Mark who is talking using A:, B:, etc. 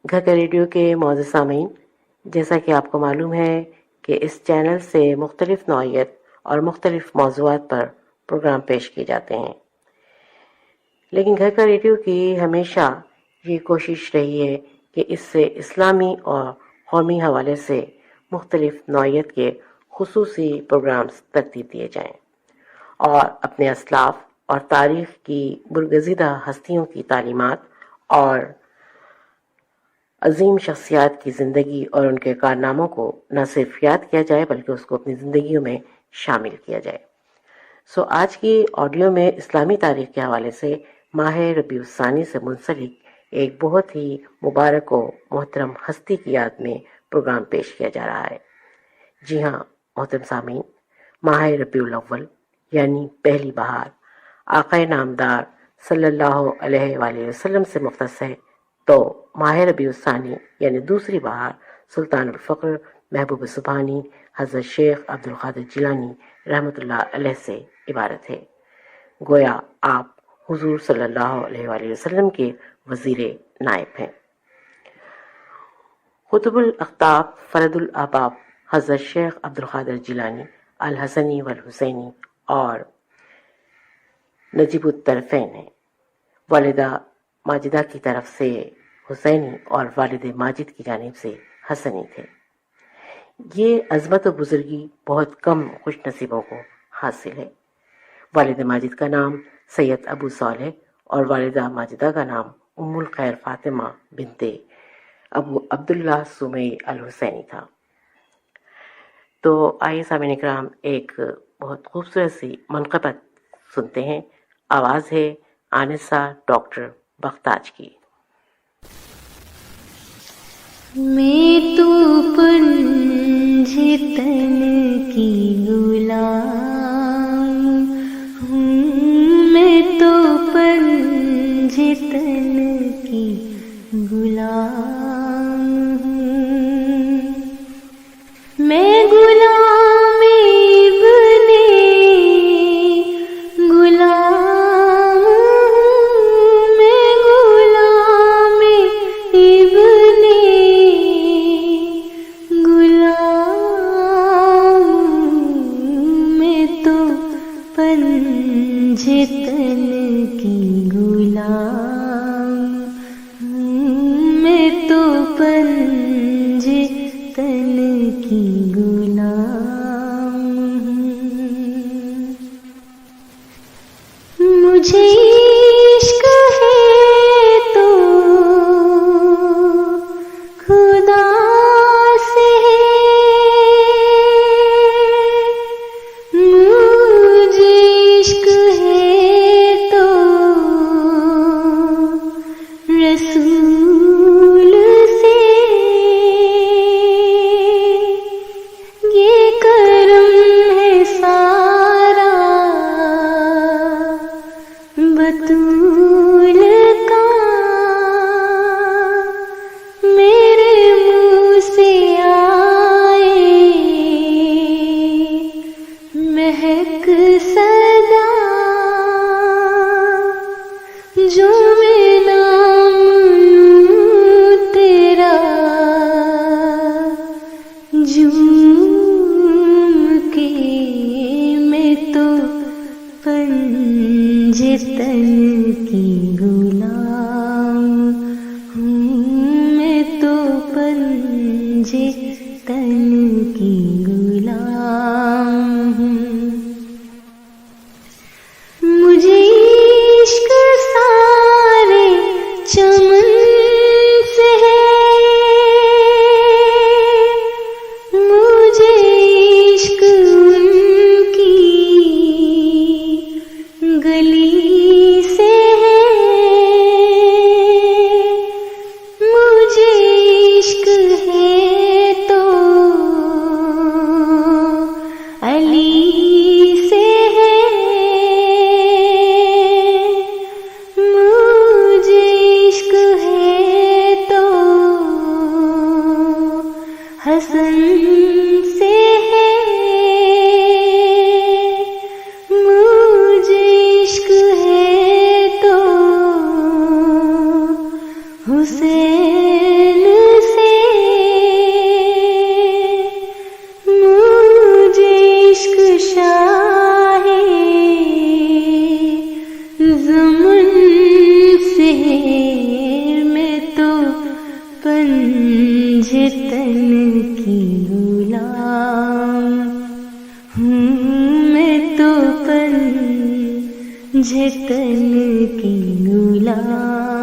A: घर का रेडियो के मौजूद सामीन, जैसा कि आपको मालूम है कि इस चैनल से मुख्तलिफ नौइयत और मुख्तलिफ मौज़ूआत पर प्रोग्राम पेश किए जाते हैं, लेकिन घर का रेडियो की हमेशा ये कोशिश रही है कि इससे इस्लामी और कौमी हवाले से मुख्तलिफ नौइयत के खुसूसी प्रोग्राम्स तरतीब दिए जाएं और अपने असलाफ और तारीख़ की बुरगज़ीदा हस्तियों की तालीमात और अजीम शख्सियात की ज़िंदगी और उनके कारनामों को न सिर्फ याद किया जाए बल्कि उसको अपनी ज़िंदगियों में शामिल किया जाए। आज की ऑडियो में इस्लामी तारीख़ के हवाले से माह रबीउल सानी से मुंसलिक एक बहुत ही मुबारक और मोहतरम हस्ती की याद में प्रोग्राम पेश किया जा रहा है। जी हाँ मोहतरम सामीन, माह रबीउल अव्वल यानी पहली बहार आक़ाए नामदार सल्लल्लाहु अलैहि वसल्लम से मुख्तस है, तो माह रबीउल सानी यानी दूसरी बहार सुल्तानुल फ़क्र महबूब सुबहानी हज़रत शेख अब्दुल क़ादिर जिलानी रहमतुल्लाह अलैह से इबारत है। गोया आप हुजूर सल्लल्लाहु अलैहि वसल्लम के वज़ीर नायब हैं। कुतुबुल अख्ताब फरदुल अहबाब हज़रत शेख अब्दुल क़ादिर जिलानी अल हसनी वल हुसैनी और नजीबुत तरफ़ैन हैं। वालिदा माजिदा की तरफ से हुसैनी और वालिद माजिद की जानिब से हसनी थे। ये अज़मत और बुजुर्गी बहुत कम खुश नसीबों को हासिल है। वालिद माजिद का नाम सैयद अबू सालेह और वालिदा माजिदा का नाम उम्मुल खैर फातिमा बिनते अबू अब्दुल्ला सुमई अल हुसैनी था। तो आइए सामीन इकराम, एक बहुत खूबसूरत सी मनक़बत सुनते हैं। आवाज़ है आनिसा डॉक्टर बख्ताज की।
B: मैं तो पंजे तन की गुलाम हूँ, मैं तो पंजे तन की गुलाम हूँ, मैं गुलाम इब्ने गुलाम हूँ, मैं गुलाम इब्ने गुलाम हूँ, मैं तो पंजे तन की गुलाम हूँ, मैं तो पंजे तन की गुलाम हूँ। मुझे इश्क है तो खुदा से है, मुझे इश्क है तो रसूल से, ये करम है सारा बतूल का, मेरे मुँह से आए महक सदा, जो मैं नाम लूं तेरा झूम के, मैं तो पंजे तन की गुलाम हूँ, मैं तो पंजे तन की गुलाम हूँ। मुझे इश्क सारे चमन से है, मुझे इश्क उनकी गली से है, मुझे इश्क है तो अली से है, मुझे इश्क है तो हसन से है, मुझे इश्क है तो हुसैन पंजतन की गुलाम हूँ, मैं तो पंजतन की गुलाम।